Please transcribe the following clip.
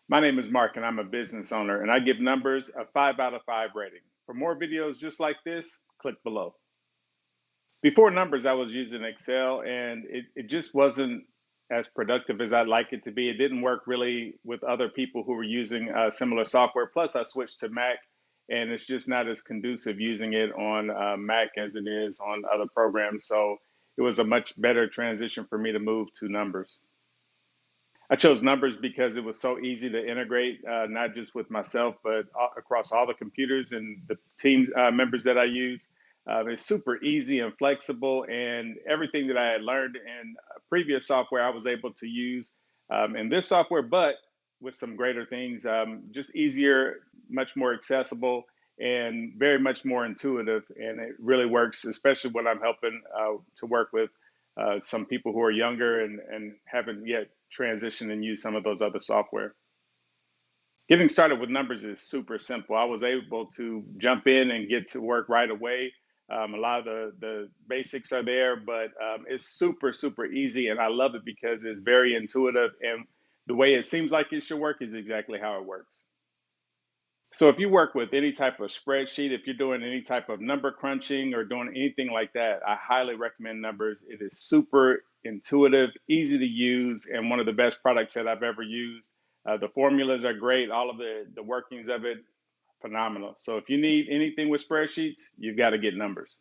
My name is Mark, and I'm a business owner, and I give numbers a 5 out of 5 rating. For more videos just like this, click below. Before numbers, I was using Excel, and it just wasn't as productive as I'd like it to be. It didn't work really with other people who were using similar software. Plus, I switched to Mac, and it's just not as conducive using it on Mac as it is on other programs. So it was a much better transition for me to move to numbers. I chose numbers because it was so easy to integrate, not just with myself, but across all the computers and the team members that I use. It's super easy and flexible, and everything that I had learned in previous software, I was able to use in this software, but with some greater things, just easier, much more accessible, and very much more intuitive. And it really works, especially when I'm helping to work with some people who are younger and haven't yet transitioned and used some of those other software. Getting started with numbers is super simple. I was able to jump in and get to work right away. A lot of the basics are there, but it's super, super easy. And I love it because it's very intuitive. And the way it seems like it should work is exactly how it works. So if you work with any type of spreadsheet, if you're doing any type of number crunching or doing anything like that, I highly recommend Numbers. It is super intuitive, easy to use, and one of the best products that I've ever used. The formulas are great. All of the workings of it, phenomenal. So if you need anything with spreadsheets, you've got to get Numbers.